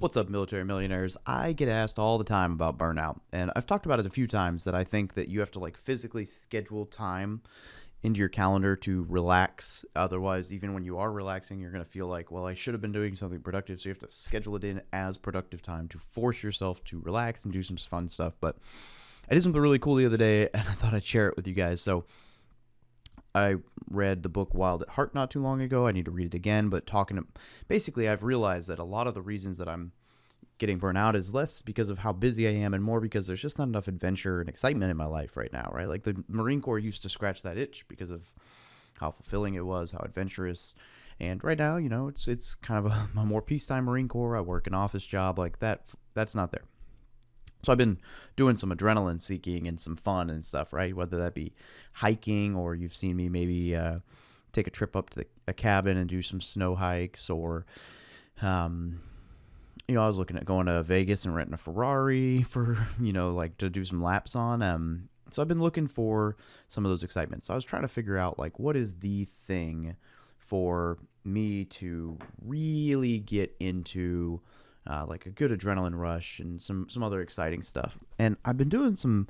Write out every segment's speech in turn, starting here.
What's up, military millionaires? I get asked all the time about burnout, and I've talked about it a few times that I think that you have to like physically schedule time into your calendar to relax. Otherwise, even when you are relaxing, you're going to feel like, well, I should have been doing something productive. So you have to schedule it in as productive time to force yourself to relax and do some fun stuff. But I did something really cool the other day, and I thought I'd share it with you guys. So I read the book Wild at Heart not too long ago. I need to read it again, but basically I've realized that a lot of the reasons that I'm getting burnt out is less because of how busy I am and more because there's just not enough adventure and excitement in my life right now, right? Like the Marine Corps used to scratch that itch because of how fulfilling it was, how adventurous. And right now, it's kind of a more peacetime Marine Corps. I work an office job like that. That's not there. So I've been doing some adrenaline seeking and some fun and stuff, right? Whether that be hiking, or you've seen me maybe take a trip up to a cabin and do some snow hikes, or I was looking at going to Vegas and renting a Ferrari for like to do some laps on. So I've been looking for some of those excitements. So I was trying to figure out like what is the thing for me to really get into. Like a good adrenaline rush and some other exciting stuff. And I've been doing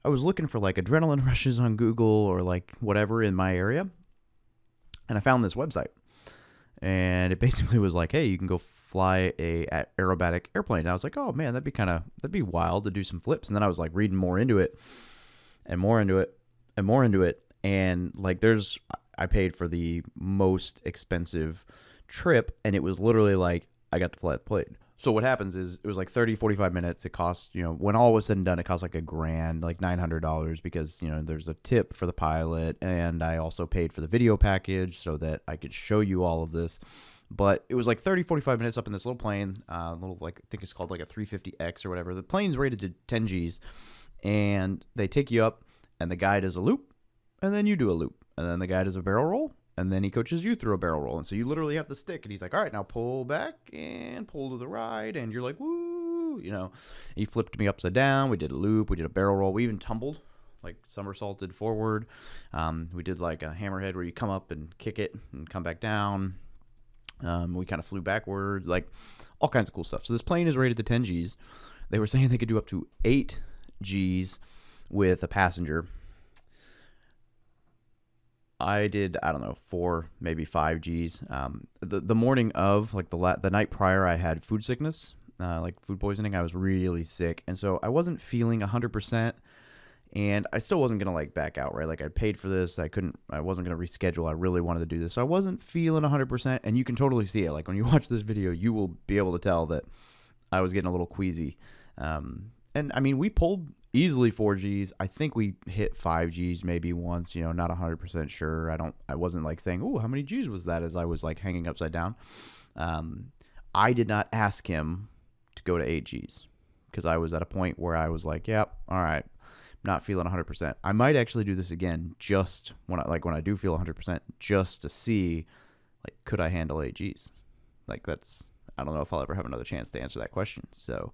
I was looking for like adrenaline rushes on Google or like whatever in my area. And I found this website. And it basically was like, hey, you can go fly a aerobatic airplane. And I was like, oh man, that'd be wild to do some flips. And then I was like reading more into it and more into it and more into it. And like I paid for the most expensive trip, and it was literally like I got to fly the plane. So what happens is it was like 30, 45 minutes. It cost, when all was said and done, it cost like $1,000, like $900 because, there's a tip for the pilot. And I also paid for the video package so that I could show you all of this. But it was like 30, 45 minutes up in this little plane, I think it's called like a 350X or whatever. The plane's rated to 10 Gs, and they take you up, and the guy does a loop, and then you do a loop, and then the guy does a barrel roll. And then he coaches you through a barrel roll. And so you literally have the stick. And he's like, all right, now pull back and pull to the right. And you're like, woo, He flipped me upside down. We did a loop. We did a barrel roll. We even tumbled, like somersaulted forward. We did like a hammerhead where you come up and kick it and come back down. We kind of flew backward, like all kinds of cool stuff. So this plane is rated to 10 Gs. They were saying they could do up to 8 Gs with a passenger. I did, 4, maybe 5 Gs. The morning of, like the night prior, I had food sickness, like food poisoning. I was really sick. And so I wasn't feeling 100%, and I still wasn't going to like back out, right? Like I paid for this. I wasn't going to reschedule. I really wanted to do this. So I wasn't feeling 100%, and you can totally see it. Like when you watch this video, you will be able to tell that I was getting a little queasy. And I mean, we pulled easily 4 Gs. I think we hit 5 Gs maybe once, not 100% sure. I wasn't like saying, oh, how many Gs was that, as I was like hanging upside down. I did not ask him to go to 8 Gs because I was at a point where I was like, yep, all right, not feeling 100%. I might actually do this again just when I do feel 100%, just to see, like, could I handle 8 Gs? Like I don't know if I'll ever have another chance to answer that question. So,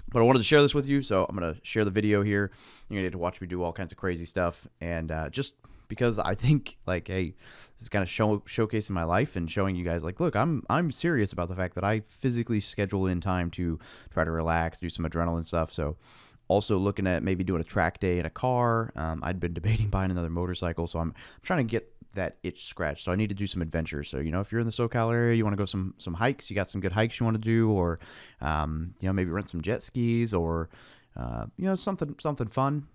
but I wanted to share this with you, so I'm going to share the video here. You're going to get to watch me do all kinds of crazy stuff, and just because I think, like, hey, this is kind of showcasing my life and showing you guys, like, look, I'm serious about the fact that I physically schedule in time to try to relax, do some adrenaline stuff. So also looking at maybe doing a track day in a car. I'd been debating buying another motorcycle, so I'm trying to get that itch scratched. So I need to do some adventures. So, if you're in the SoCal area, you want to go some hikes, you got some good hikes you want to do, or, maybe rent some jet skis, or, something fun,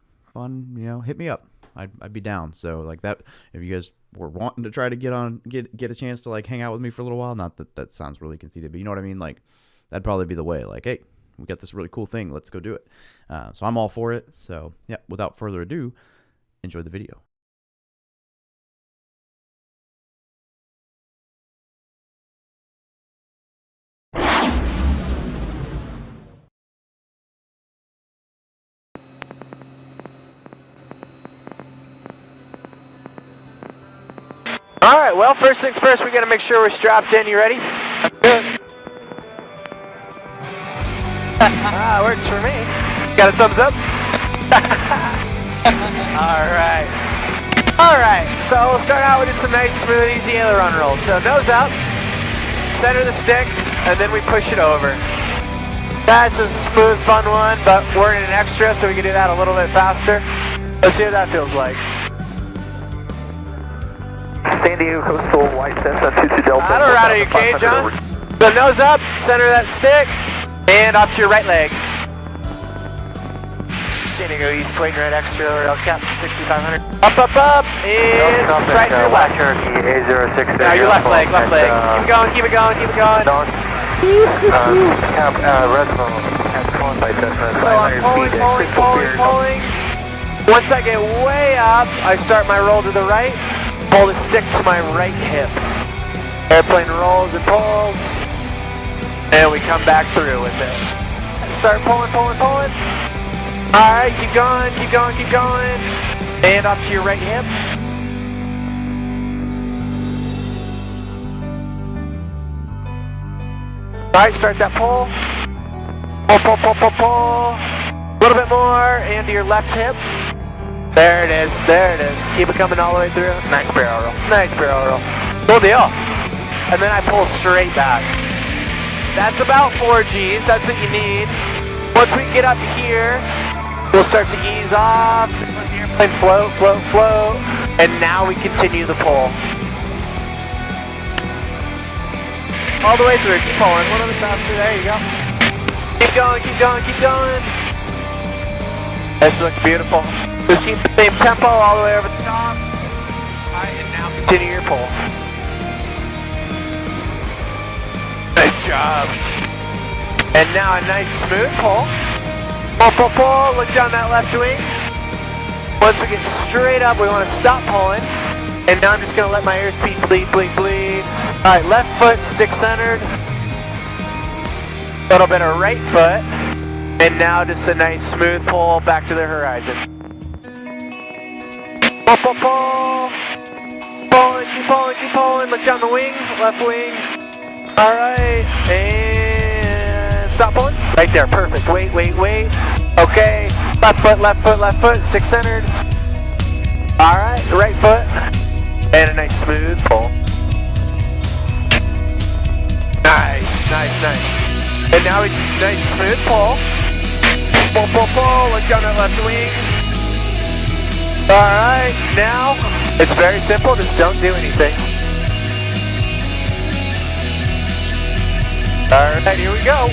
hit me up. I'd be down. So like that, if you guys were wanting to try to get a chance to like hang out with me for a little while, not that sounds really conceited, but you know what I mean? Like that'd probably be the way. Like, hey, we got this really cool thing. Let's go do it. So I'm all for it. So yeah, without further ado, enjoy the video. All right, well, first things first, we got to make sure we're strapped in. You ready? Good. Works for me. Got a thumbs up? All right, so we'll start out with just some nice, smooth, easy aileron rolls. So nose up, center the stick, and then we push it over. That's a smooth, fun one, but we're in an extra, so we can do that a little bit faster. Let's see what that feels like. San Diego Coastal White Cessna 22 Delta. That'll rattle your cage, huh? So nose up, center that stick, and off to your right leg. San Diego East, waiting right extra, rail cap 6500. Up, and try to your left. Now your left leg, left leg. Keep it going, keep it going, keep it going. Cap, Redmond, So I'm pulling. Once I get way up, I start my roll to the right, pull the stick to my right hip. Airplane rolls and pulls, and we come back through with it. Start pulling. Alright, keep going, and off to your right hip. Alright, start that pull. Pull. A little bit more, and to your left hip. There it is. Keep it coming all the way through. Nice barrel roll. Cool deal. And then I pull straight back. That's about 4 Gs, that's what you need. Once we get up here, we'll start to ease off. Let the airplane float. And now we continue the pull. All the way through, keep pulling. One of the faster, there you go. Keep going. This looks beautiful. Just keep the same tempo all the way over the top. Alright, and now continue your pull. Nice job. And now a nice smooth pull. Pull. Look down that left wing. Once we get straight up, we want to stop pulling. And now I'm just going to let my airspeed bleed. Alright, left foot stick centered. A little bit of right foot. And now just a nice smooth pull back to the horizon. Pull. Keep pulling. Look down the wing, left wing. Alright, and stop pulling. Right there, perfect. Wait. Okay, left foot, stick centered. Alright, right foot. And a nice smooth pull. Nice. And now we nice smooth pull. Pull. Look down that left wing. Alright, now it's very simple, just don't do anything. Alright, here we go.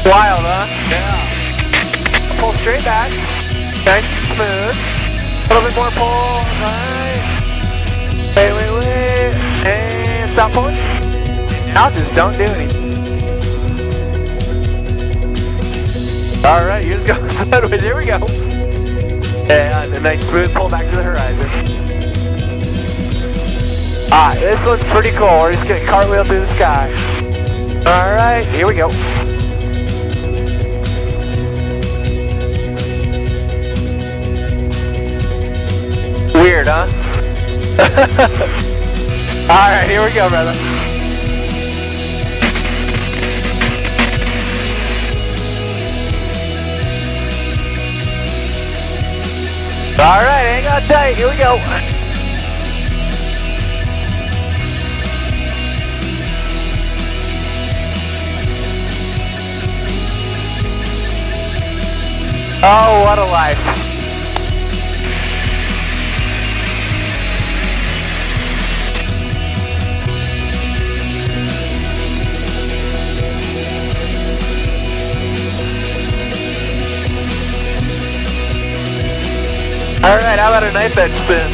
Wild, huh? Yeah. Pull straight back. Nice and smooth. A little bit more pull. Alright. Wait. And stop pulling. Now just don't do anything. Alright, here's going sideways. Here we go. And a nice smooth pull back to the horizon. Alright, this one's pretty cool. We're just going to cartwheel through the sky. Alright, here we go. Weird, huh? Alright, here we go, brother. Alright, hang on tight, here we go. Oh, what a life. Alright, how about a knife edge spin?